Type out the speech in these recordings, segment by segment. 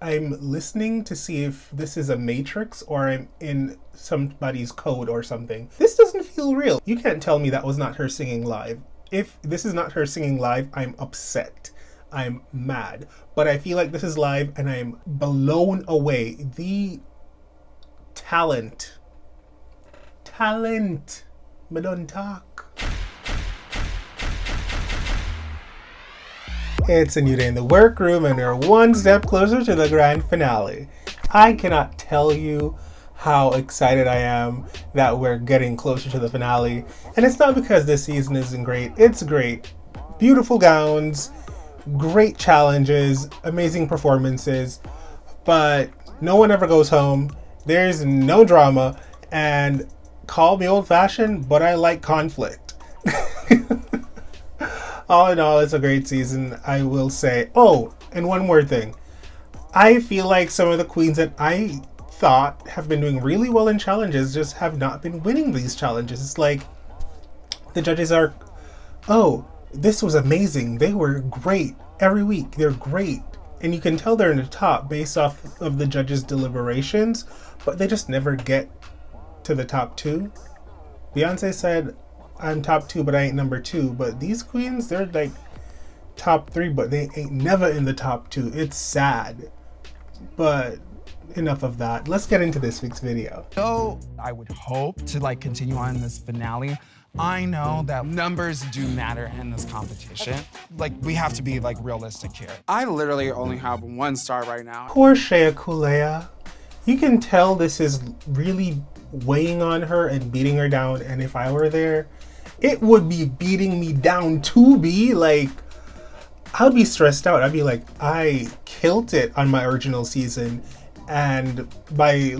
I'm listening to see if this is a matrix or I'm in somebody's code or something. This doesn't feel real. You can't tell me that was not her singing live. If this is not her singing live, I'm upset. I'm mad. But I feel like this is live and I'm blown away. The talent. Me don't talk. It's a new day in the workroom and we're one step closer to the grand finale. I cannot tell you how excited I am that we're getting closer to the finale. And it's not because this season isn't great. It's great. Beautiful gowns, great challenges, amazing performances, but no one ever goes home. There's no drama, and call me old-fashioned, but I like conflict. All in all, it's a great season, I will say. Oh, and one more thing. I feel like some of the queens that I thought have been doing really well in challenges just have not been winning these challenges. It's like the judges are, oh, this was amazing. They were great every week. They're great. And you can tell they're in the top based off of the judges' deliberations, but they just never get to the top two. Beyonce said, I'm top two, but I ain't number two. But these queens, they're like top three, but they ain't never in the top two. It's sad. But enough of that. Let's get into this week's video. So I would hope to continue on this finale. I know that numbers do matter in this competition. We have to be realistic here. I literally only have 1 star right now. Poor Shea Couleé. You can tell this is really weighing on her and beating her down. And if I were there, it would be beating me down to be I'd be stressed out. I'd be like, I killed it on my original season. And by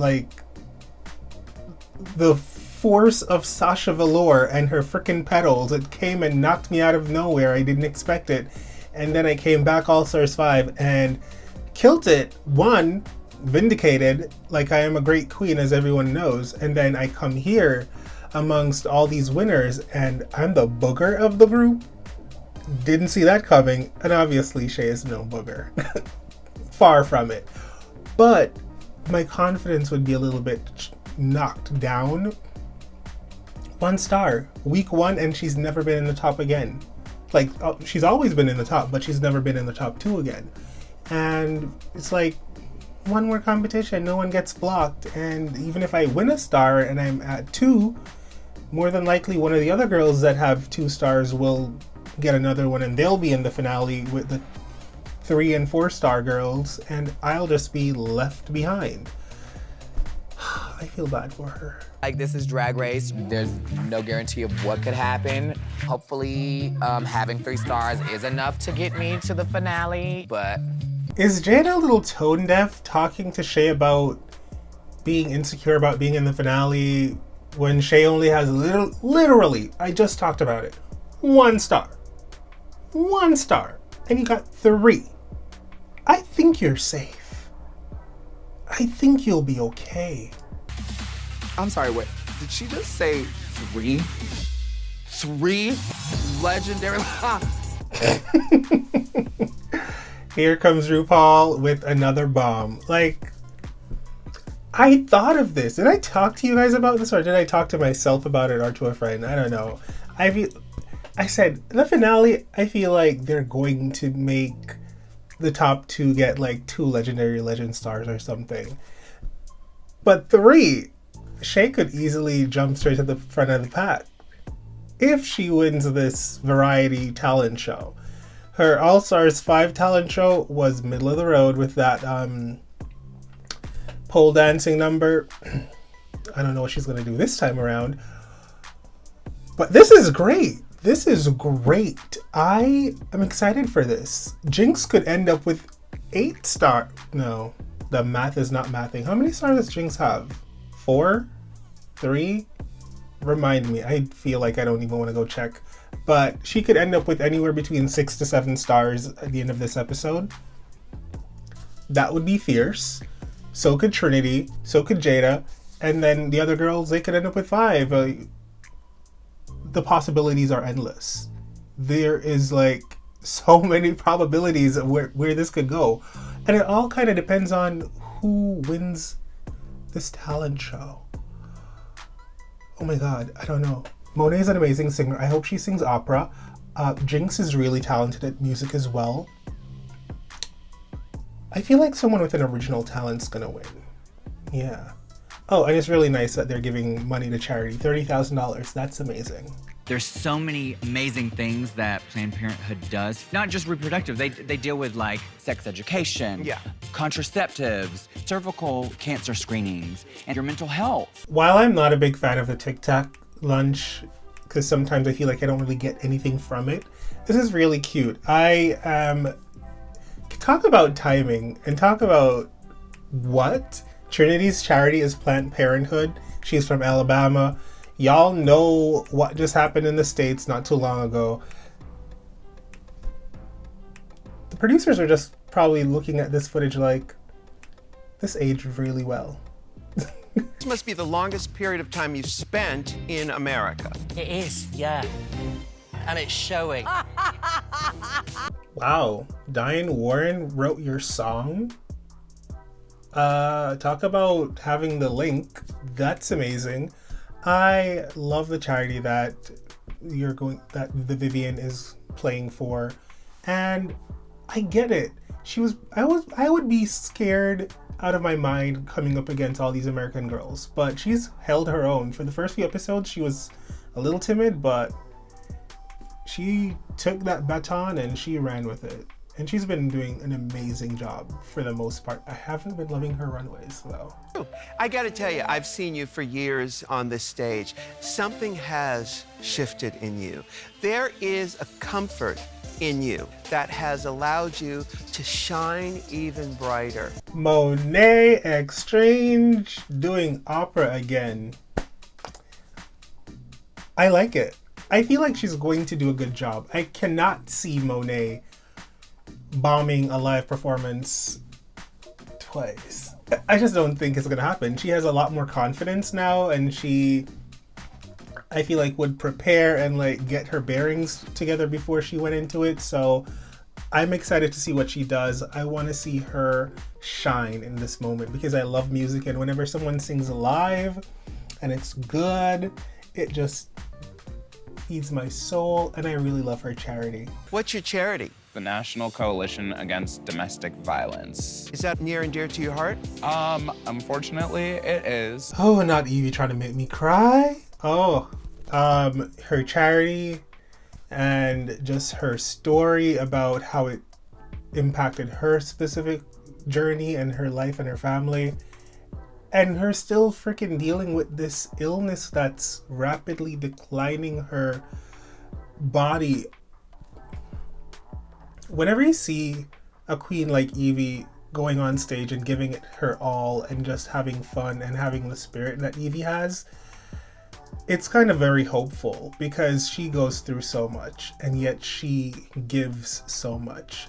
the force of Sasha Velour and her freaking pedals, it came and knocked me out of nowhere. I didn't expect it. And then I came back All Stars 5 and killed it. Won, vindicated, like I am a great queen, as everyone knows. And then I come here amongst all these winners and I'm the booger of the group. Didn't see that coming. And obviously Shea is no booger. Far from it. But my confidence would be a little bit knocked down. 1 star, week 1, and she's never been in the top again. She's always been in the top, but she's never been in the top 2 again. And it's one more competition, no one gets blocked. And even if I win a star and I'm at 2, more than likely one of the other girls that have 2 stars will get another one and they'll be in the finale with the 3 and 4 star girls, and I'll just be left behind. I feel bad for her. This is Drag Race. There's no guarantee of what could happen. Hopefully, having 3 stars is enough to get me to the finale, but... Is Jaida a little tone deaf talking to Shea about being insecure about being in the finale when Shea only has literally, I just talked about it, 1 star. 1 star. And you got 3. I think you're safe. I think you'll be okay. I'm sorry, wait, did she just say 3? 3 legendary? Here comes RuPaul with another bomb. I thought of this. Did I talk to you guys about this, or did I talk to myself about it or to a friend? I don't know. I said, the finale, I feel like they're going to make the top 2 get 2 legendary legend stars or something. But 3, Shea could easily jump straight to the front of the pack if she wins this variety talent show. Her All Stars 5 talent show was middle of the road with that pole dancing number. I don't know what she's going to do this time around. But this is great. This is great. I am excited for this. Jinkx could end up with 8 stars. No, the math is not mathing. How many stars does Jinkx have? 4? 3? Remind me. I feel like I don't even want to go check. But she could end up with anywhere between 6 to 7 stars at the end of this episode. That would be fierce. So could Trinity. So could Jaida. And then the other girls, they could end up with 5. The possibilities are endless. There is so many probabilities of where this could go. And it all kind of depends on who wins this talent show. Oh my God, I don't know. Monet is an amazing singer. I hope she sings opera. Jinkx is really talented at music as well. I feel like someone with an original talent's gonna win. Yeah. Oh, and it's really nice that they're giving money to charity. $30,000, that's amazing. There's so many amazing things that Planned Parenthood does. Not just reproductive, they deal with like sex education, contraceptives, cervical cancer screenings, and your mental health. While I'm not a big fan of the Tic Tac lunch, because sometimes I feel like I don't really get anything from it, this is really cute. Talk about timing and talk about what? Trinity's charity is Planned Parenthood. She's from Alabama. Y'all know what just happened in the States not too long ago. The producers are just probably looking at this footage like, this aged really well. This must be the longest period of time you've spent in America. It is, yeah. And it's showing. Wow, Diane Warren wrote your song? Talk about having the link. That's amazing. I love the charity that the Vivienne is playing for, and I get it. I would be scared out of my mind coming up against all these American girls, but she's held her own. For the first few episodes, she was a little timid, but she took that baton and she ran with it. And she's been doing an amazing job for the most part. I haven't been loving her runways, though. I gotta tell you, I've seen you for years on this stage. Something has shifted in you. There is a comfort in you that has allowed you to shine even brighter. Monet Exchange doing opera again. I like it. I feel like she's going to do a good job. I cannot see Monet bombing a live performance twice. I just don't think it's gonna happen. She has a lot more confidence now, and I feel like would prepare and like get her bearings together before she went into it. So I'm excited to see what she does. I want to see her shine in this moment because I love music, and whenever someone sings live and it's good, it just feeds my soul, and I really love her charity. What's your charity? The National Coalition Against Domestic Violence. Is that near and dear to your heart? Unfortunately, it is. Oh, not Yvie trying to make me cry. Oh, her charity and just her story about how it impacted her specific journey and her life and her family. And her still freaking dealing with this illness that's rapidly declining her body. Whenever you see a queen like Yvie going on stage and giving it her all and just having fun and having the spirit that Yvie has, it's kind of very hopeful because she goes through so much and yet she gives so much.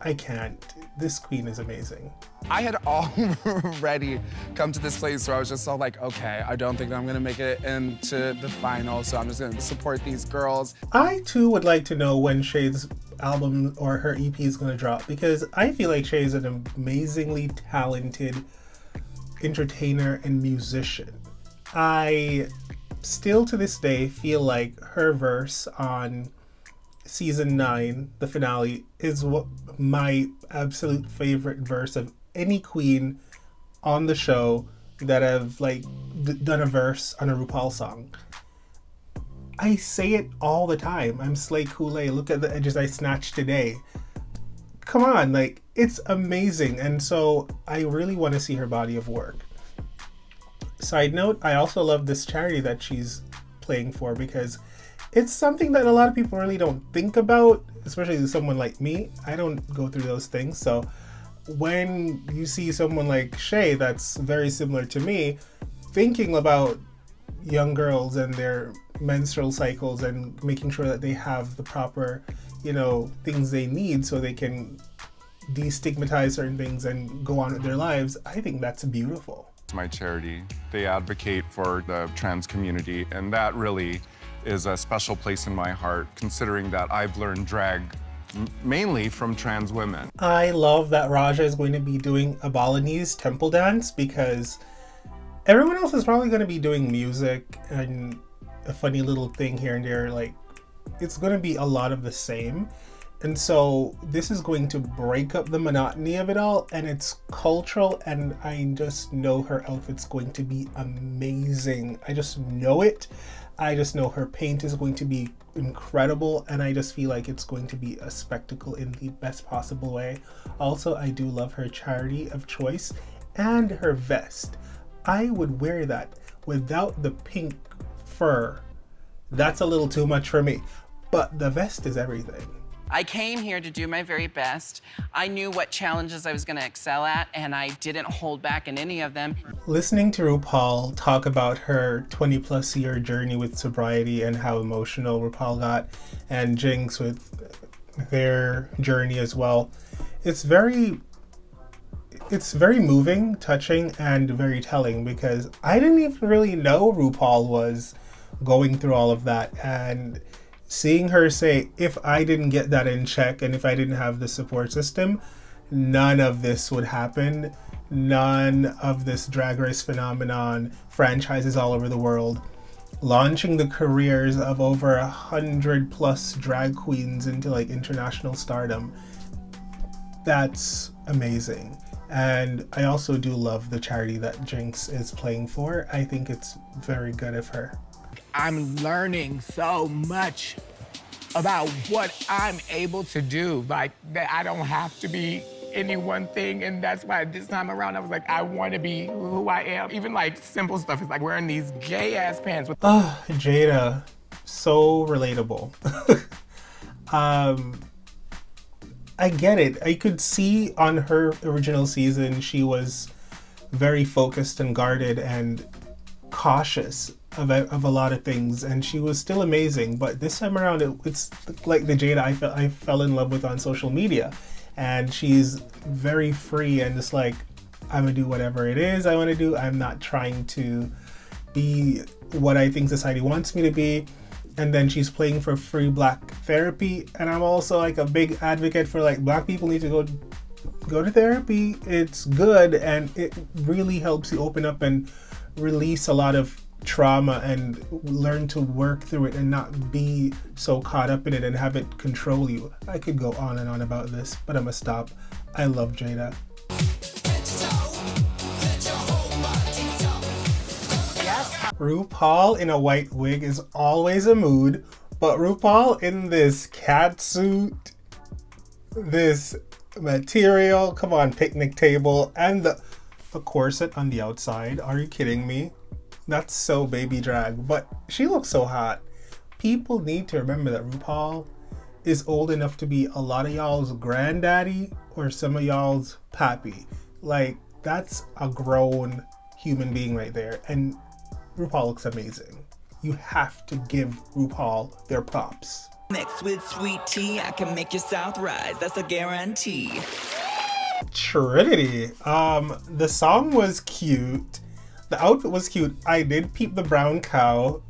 I can't. This queen is amazing. I had already come to this place where I was just so like, okay, I don't think that I'm gonna make it into the final, so I'm just gonna support these girls. I too would like to know when Shea's album or her EP is gonna drop, because I feel like Shea is an amazingly talented entertainer and musician. I still to this day feel like her verse on season 9, the finale, is what my absolute favorite verse of any queen on the show that have like done a verse on a RuPaul song. I say it all the time. I'm Slay Couleé. Look at the edges I snatched today. Come on, like, it's amazing. And so I really want to see her body of work. Side note, I also love this charity that she's playing for because it's something that a lot of people really don't think about, especially someone like me. I don't go through those things. So when you see someone like Shea that's very similar to me, thinking about young girls and their menstrual cycles and making sure that they have the proper, things they need so they can destigmatize certain things and go on with their lives, I think that's beautiful. My charity, they advocate for the trans community, and that really is a special place in my heart, considering that I've learned drag mainly from trans women. I love that Raja is going to be doing a Balinese temple dance because everyone else is probably going to be doing music and a funny little thing here and there. Like, it's going to be a lot of the same. And so this is going to break up the monotony of it all, and it's cultural, and I just know her outfit's going to be amazing. I just know it. I just know her paint is going to be incredible, and I just feel like it's going to be a spectacle in the best possible way. Also, I do love her charity of choice and her vest. I would wear that without the pink fur. That's a little too much for me, but the vest is everything. I came here to do my very best. I knew what challenges I was going to excel at, and I didn't hold back in any of them. Listening to RuPaul talk about her 20-plus year journey with sobriety and how emotional RuPaul got, and Jinkx with their journey as well, it's very moving, touching, and very telling, because I didn't even really know RuPaul was going through all of that, and seeing her say, if I didn't get that in check and if I didn't have the support system, none of this would happen. None of this Drag Race phenomenon, franchises all over the world, launching the careers of over 100+ drag queens into like international stardom. That's amazing. And I also do love the charity that Jinkx is playing for. I think it's very good of her. I'm learning so much about what I'm able to do. Like, that I don't have to be any one thing, and that's why this time around I was like, I want to be who I am. Even like simple stuff is like wearing these gay-ass pants with... Oh, Jaida, so relatable. I get it. I could see on her original season she was very focused and guarded and cautious of a lot of things, and she was still amazing. But this time around, it's like the Jaida I fell in love with on social media, and she's very free and just like, I'm gonna do whatever it is I want to do. I'm not trying to be what I think society wants me to be. And then she's playing for free Black therapy, and I'm also like a big advocate for like Black people need to go to therapy. It's good, and it really helps you open up and release a lot of trauma and learn to work through it and not be so caught up in it and have it control you. I could go on and on about this, but I'm gonna stop. I love Jaida. RuPaul in a white wig is always a mood, but RuPaul in this cat suit, this material, come on, picnic table, and the corset on the outside. Are you kidding me? That's so baby drag, but she looks so hot. People need to remember that RuPaul is old enough to be a lot of y'all's granddaddy or some of y'all's pappy. Like, that's a grown human being right there, and RuPaul looks amazing. You have to give RuPaul their props. Next with sweet tea, I can make your south rise. That's a guarantee. Trinity. The song was cute. The outfit was cute. I did peep the brown cow.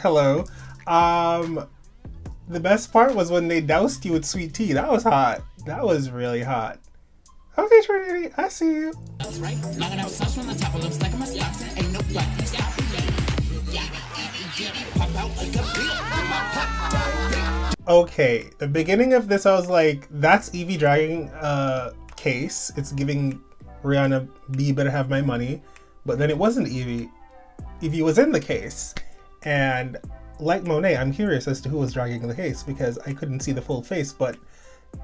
Hello. The best part was when they doused you with sweet tea. That was hot. That was really hot. Okay, Trinity, I see you. That's right. Knocking out sauce from the top. It looks like my stocks. Ain't no black. Okay, the beginning of this, I was like, that's Yvie dragging case. It's giving Rihanna, B better have my money. But then it wasn't Yvie. Yvie was in the case. And like Monet, I'm curious as to who was dragging the case because I couldn't see the full face. But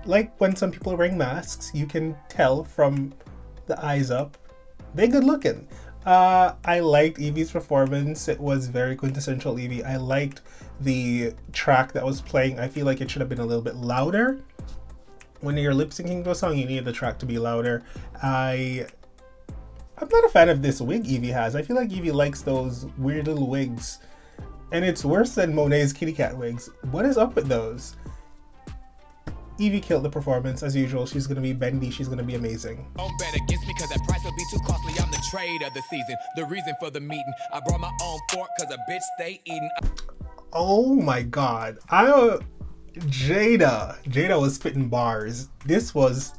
like when some people are wearing masks, you can tell from the eyes up. They're good looking. I liked Yvie's performance. It was very quintessential Yvie. I liked the track that was playing. I feel like it should have been a little bit louder. When you're lip syncing to a song, you need the track to be louder. I'm not a fan of this wig Yvie has. I feel like Yvie likes those weird little wigs. And it's worse than Monet's kitty cat wigs. What is up with those? Yvie killed the performance as usual. She's gonna be bendy. She's gonna be amazing. Don't bet against me because that price will be too costly. I'm the trade of the season. The reason for the meeting. I brought my own fork because a bitch stay eating. Oh my god. Jaida was spitting bars. This was...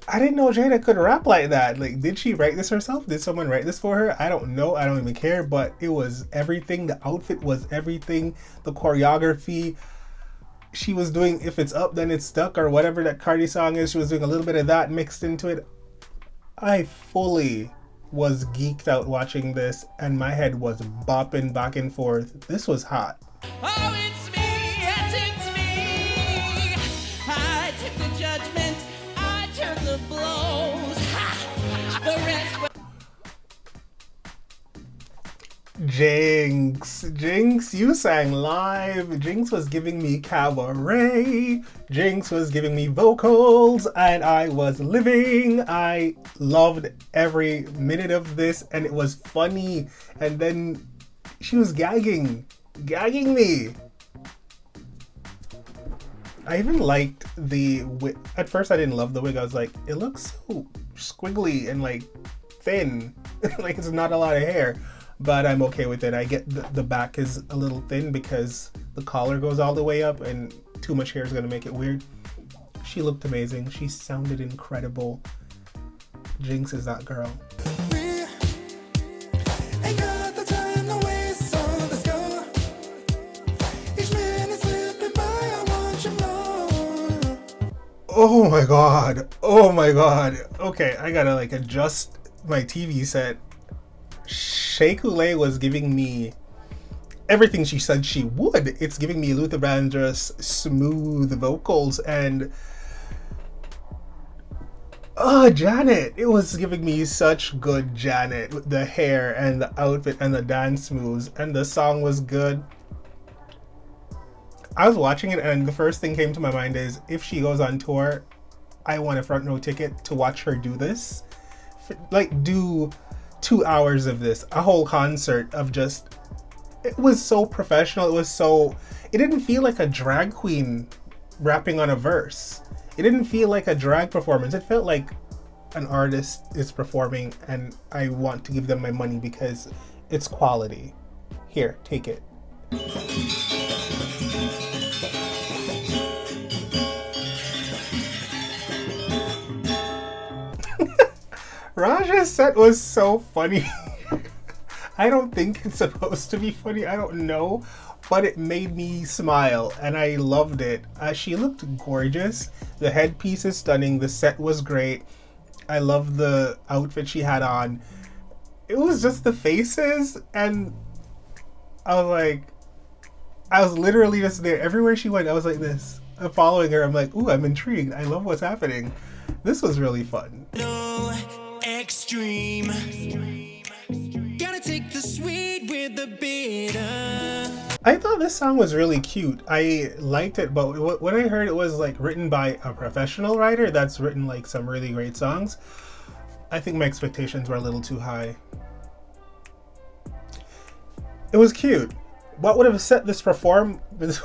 I didn't know Jaida could rap like that. Like, did she write this herself? Did someone write this for her? I don't know. I don't even care. But it was everything. The outfit was everything. The choreography. She was doing If It's Up, Then It's Stuck, or whatever that Cardi song is. She was doing a little bit of that mixed into it. I fully was geeked out watching this, and my head was bopping back and forth. This was hot. Oh, it's me, yes, it's me. I took the judgment, I took the blows. The rest was... Jinkx, you sang live. Jinkx was giving me cabaret. Jinkx was giving me vocals, and I was living. I loved every minute of this, and it was funny. And then she was gagging me. I even liked the wig. At first I didn't love the wig. I was like, it looks so squiggly and like thin. Like it's not a lot of hair. But I'm okay with it. I get the back is a little thin because the collar goes all the way up and too much hair is going to make it weird. She looked amazing. She sounded incredible. Jinkx is that girl. Oh my god. Oh my god. Okay, I gotta like adjust my TV set. Shea Couleé was giving me everything she said she would. It's giving me Luther Vandross smooth vocals and Janet. It was giving me such good Janet with the hair and the outfit and the dance moves, and the song was good. I was watching it and the first thing came to my mind is if she goes on tour, I want a front row ticket to watch her do this. Like do 2 hours of this, a whole concert of just, it was so professional. It didn't feel like a drag queen rapping on a verse. It didn't feel like a drag performance. It felt like an artist is performing and I want to give them my money because it's quality. Here, take it. Raja's set was so funny. I don't think it's supposed to be funny. I don't know. But it made me smile and I loved it. She looked gorgeous. The headpiece is stunning. The set was great. I love the outfit she had on. It was just the faces and I was literally just there. Everywhere she went, I was like this. I'm following her. I'm like, ooh, I'm intrigued. I love what's happening. This was really fun. No extreme. Gotta take the sweet with the bitter. I thought this song was really cute. I liked it, but when I heard it was like written by a professional writer that's written like some really great songs, I think my expectations were a little too high. It was cute. What would have set this performance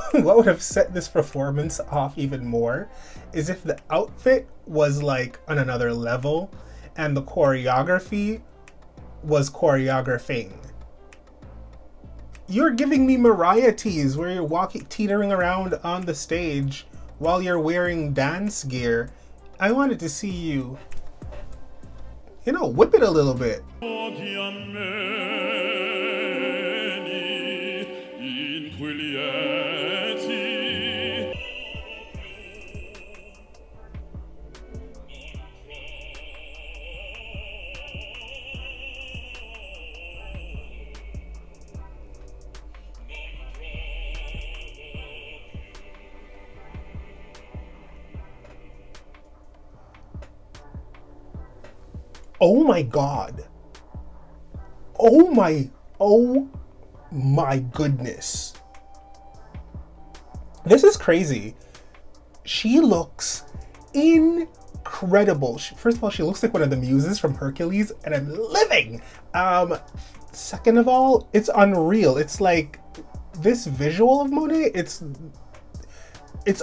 off even more is if the outfit was like on another level and the choreography was choreographing. You're giving me Mariah tees where you're teetering around on the stage while you're wearing dance gear. I wanted to see you, whip it a little bit. Oh my god. Oh my goodness. This is crazy. She looks incredible. First of all, she looks like one of the muses from Hercules, and I'm living. Second of all, it's unreal. It's like this visual of Monet, it's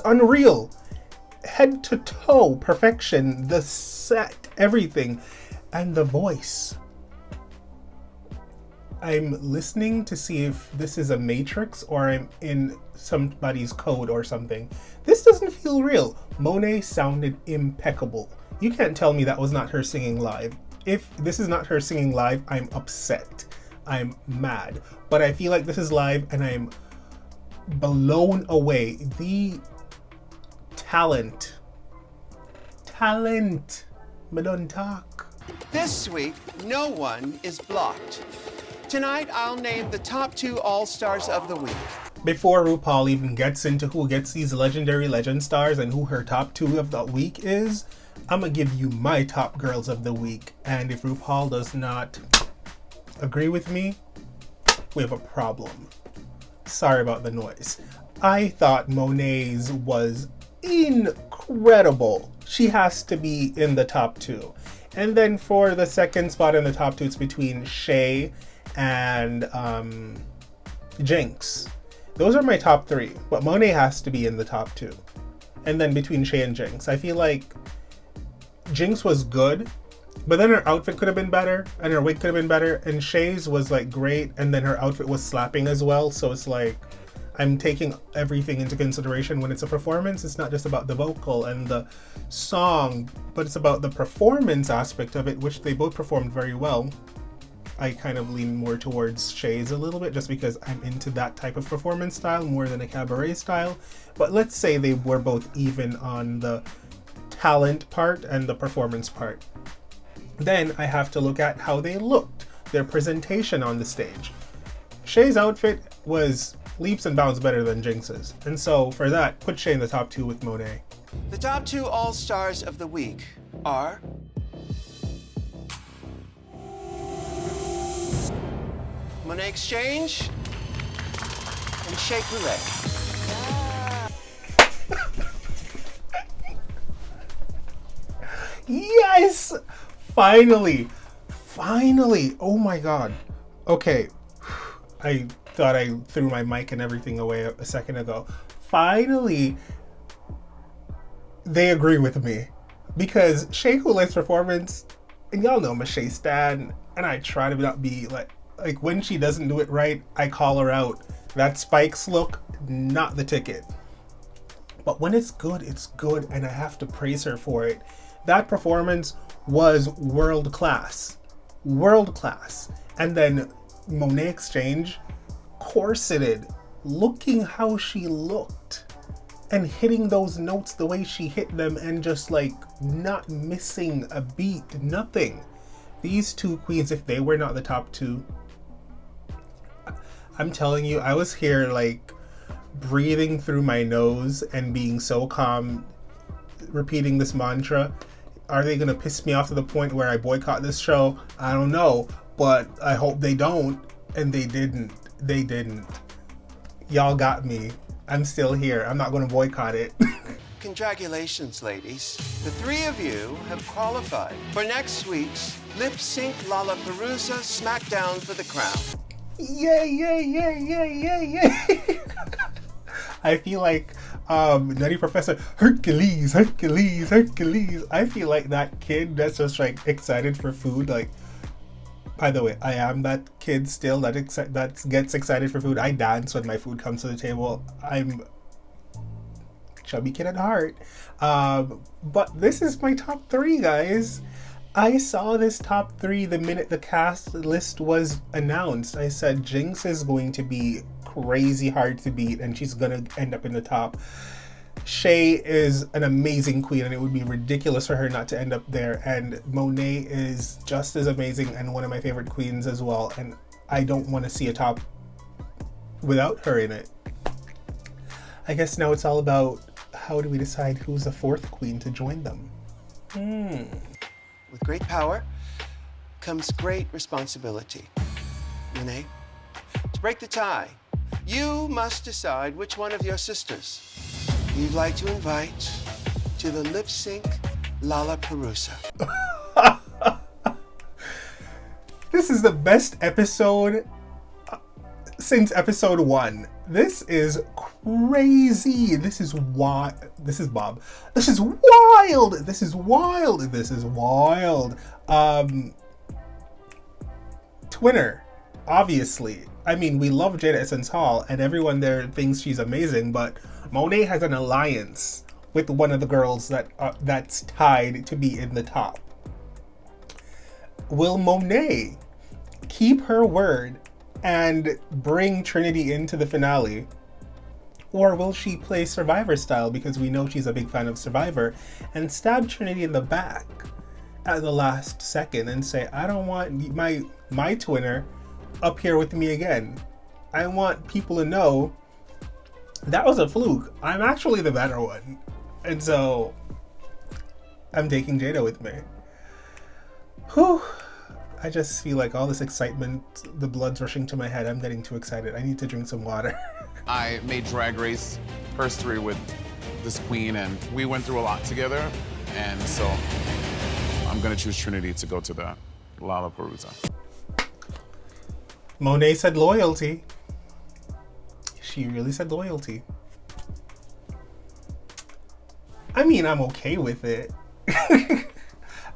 unreal. Head to toe perfection. The set, everything. And the voice. I'm listening to see if this is a matrix or I'm in somebody's code or something. This doesn't feel real. Monet sounded impeccable. You can't tell me that was not her singing live. If this is not her singing live, I'm upset. I'm mad. But I feel like this is live and I'm blown away. The talent. Me don't talk. This week, no one is blocked. Tonight, I'll name the top 2 All-Stars of the week. Before RuPaul even gets into who gets these legendary legend stars and who her top 2 of the week is, I'm gonna give you my top girls of the week. And if RuPaul does not agree with me, we have a problem. Sorry about the noise. I thought Monet's was incredible. She has to be in the top 2. And then for the second spot in the top 2, it's between Shea and Jinkx. Those are my top 3, but Monet has to be in the top 2. And then between Shea and Jinkx, I feel like Jinkx was good, but then her outfit could have been better, and her wig could have been better, and Shea's was like great, and then her outfit was slapping as well, so it's like, I'm taking everything into consideration when it's a performance. It's not just about the vocal and the song, but it's about the performance aspect of it, which they both performed very well. I kind of lean more towards Shea's a little bit just because I'm into that type of performance style more than a cabaret style. But let's say they were both even on the talent part and the performance part. Then I have to look at how they looked, their presentation on the stage. Shea's outfit was leaps and bounds better than Jinkx's. And so for that, put Shea in the top 2 with Monet. The top 2 All-Stars of the week are Monet Exchange and Shea Couleé. Yes! Finally! Oh my god. Okay. I thought I threw my mic and everything away a second ago. Finally, they agree with me. Because Shea Couleé's performance, and y'all know I'm a Shea stan, and I try to not be like when she doesn't do it right, I call her out. That Spikes look, not the ticket. But when it's good, and I have to praise her for it. That performance was world class. And then Monet Exchange, corseted, looking how she looked and hitting those notes the way she hit them and just like not missing a beat, nothing. These 2 queens, if they were not the top 2, I'm telling you, I was here like breathing through my nose and being so calm, repeating this mantra. Are they gonna piss me off to the point where I boycott this show? I don't know, but I hope they don't. And they didn't. Y'all got me. I'm still here. I'm not gonna boycott it. Congratulations, ladies. The 3 of you have qualified for next week's Lipsync Lollapalooza Smackdown for the Crown. Yay. I feel like Nutty Professor Hercules. I feel like that kid that's just like excited for food. Like, by the way, I am that kid still that gets excited for food. I dance when my food comes to the table. I'm chubby kid at heart. But this is my top 3, guys. I saw this top 3 the minute the cast list was announced. I said Jinkx is going to be crazy hard to beat and she's gonna end up in the top. Shea is an amazing queen and it would be ridiculous for her not to end up there, and Monet is just as amazing and one of my favorite queens as well, and I don't want to see a top without her in it. I guess now it's all about how do we decide who's the 4th queen to join them. With great power comes great responsibility. Monet, to break the tie, you must decide which one of your sisters you'd like to invite to the Lipsync Lollapalooza. This is the best episode since episode 1. This is crazy. This is wild. Twinner. obviously, I mean, we love Jaida Essence Hall, and everyone there thinks she's amazing, but Monet has an alliance with one of the girls that's tied to be in the top. Will Monet keep her word and bring Trinity into the finale? Or will she play Survivor style, because we know she's a big fan of Survivor, and stab Trinity in the back at the last second and say, I don't want my twinner up here with me again. I want people to know that was a fluke. I'm actually the better one. And so I'm taking Jaida with me. Whew. I just feel like all this excitement, the blood's rushing to my head. I'm getting too excited. I need to drink some water. I made Drag Race history with this queen, and we went through a lot together. And so I'm gonna choose Trinity to go to the Lollapalooza. Monet said loyalty. She really said loyalty. I mean, I'm okay with it.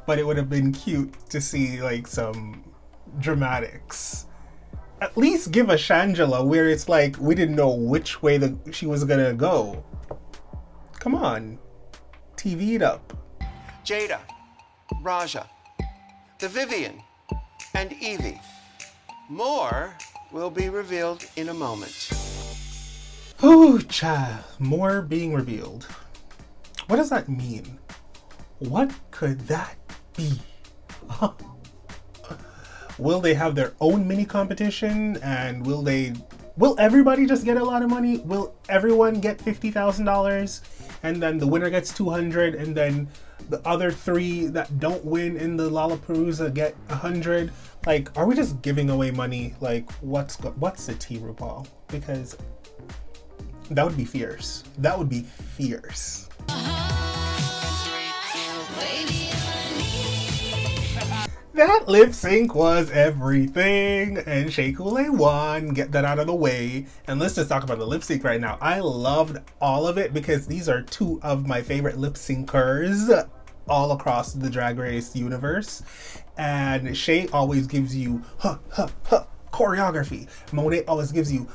But it would have been cute to see like some dramatics. At least give a Shangela where it's like we didn't know which way she was gonna go. Come on. TV it up. Jaida, Raja, the Vivienne, and Yvie. More will be revealed in a moment. Ooh, child. More being revealed. What does that mean? What could that be? Will they have their own mini competition, and will everybody just get a lot of money? Will everyone get $50,000 and then the winner gets $200, and then the other 3 that don't win in the Lollapalooza get $100? Like, are we just giving away money? Like, what's the tea, RuPaul? Because that would be fierce. That would be fierce. That lip sync was everything, and Shea Couleé won. Get that out of the way. And let's just talk about the lip sync right now. I loved all of it because these are 2 of my favorite lip syncers all across the Drag Race universe. And Shea always gives you choreography. Monet always gives you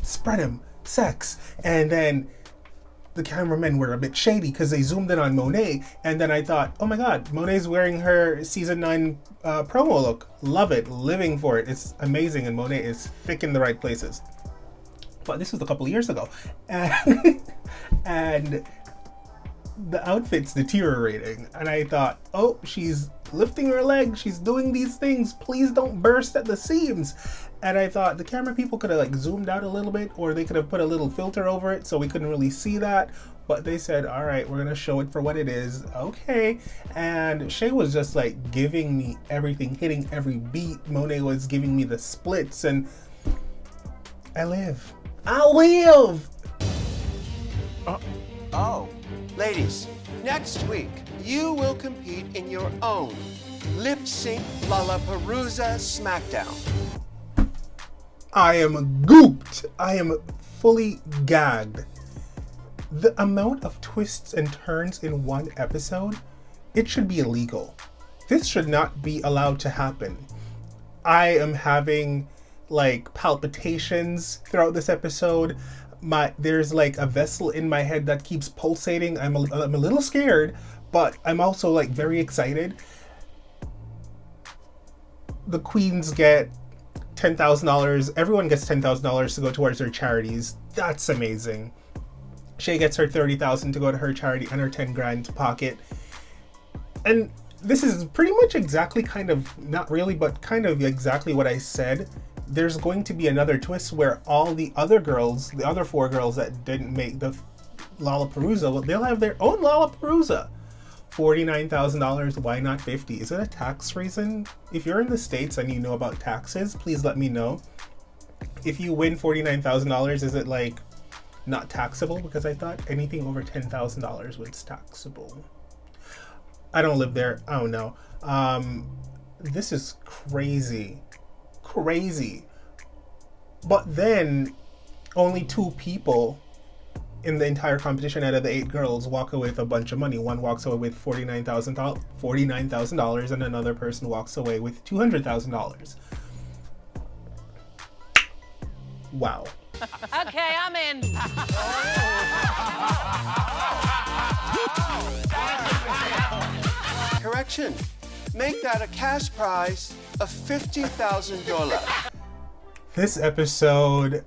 spread him, sex. And then the cameramen were a bit shady because they zoomed in on Monet, and then I thought, oh my god, Monet's wearing her season 9 promo look. Love it, living for it. It's amazing, and Monet is thick in the right places. But this was a couple of years ago, and the outfit's deteriorating, and I thought, oh, she's lifting her leg, she's doing these things, please don't burst at the seams. And I thought the camera people could have like zoomed out a little bit, or they could have put a little filter over it so we couldn't really see that. But they said, all right, we're gonna show it for what it is. Okay. And Shea was just like giving me everything, hitting every beat. Monet was giving me the splits, and I live. Oh. Ladies, next week you will compete in your own Lipsync Lollapalooza Smackdown. I am gooped. I am fully gagged. The amount of twists and turns in one episode, it should be illegal. This should not be allowed to happen. I am having like palpitations throughout this episode. There's like a vessel in my head that keeps pulsating. I'm a little scared, but I'm also like very excited. The queens get $10,000. Everyone gets $10,000 to go towards their charities. That's amazing. Shea gets her $30,000 to go to her charity and her $10,000 to pocket. And this is pretty much exactly kind of, not really, but kind of exactly what I said. There's going to be another twist where all the other girls, the other 4 girls that didn't make the Lollapalooza, they'll have their own Lollapalooza. $49,000, why not 50? Is it a tax reason? If you're in the States and you know about taxes, please let me know. If you win $49,000, is it like not taxable? Because I thought anything over $10,000 was taxable. I don't live there. I don't know. This is crazy. Crazy. But then only 2 people in the entire competition out of the 8 girls walk away with a bunch of money. One walks away with $49,000 and another person walks away with $200,000. wow. Okay, I'm in. Correction. Make that a cash prize of $50,000. This episode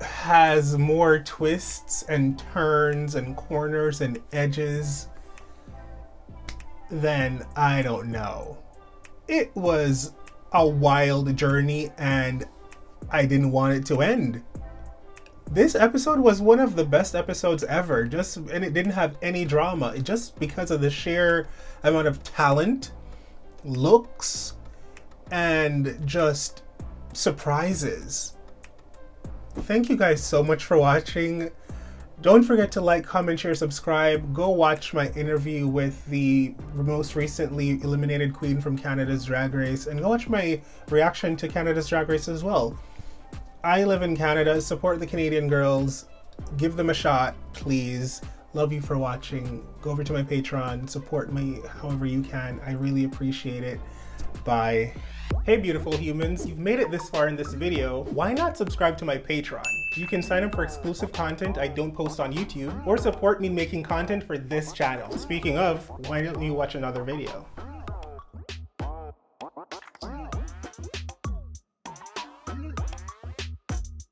has more twists and turns and corners and edges than I don't know. It was a wild journey and I didn't want it to end. This episode was one of the best episodes ever, and it didn't have any drama, just because of the sheer amount of talent, looks, and just surprises. Thank you guys so much for watching. Don't forget to like, comment, share, subscribe. Go watch my interview with the most recently eliminated queen from Canada's Drag Race, and go watch my reaction to Canada's Drag Race as well. I live in Canada. Support the Canadian girls. Give them a shot, please. Love you for watching. Go over to my Patreon. Support me however you can. I really appreciate it. Bye. Hey beautiful humans, you've made it this far in this video. Why not subscribe to my Patreon? You can sign up for exclusive content I don't post on YouTube, or support me making content for this channel. Speaking of, why don't you watch another video?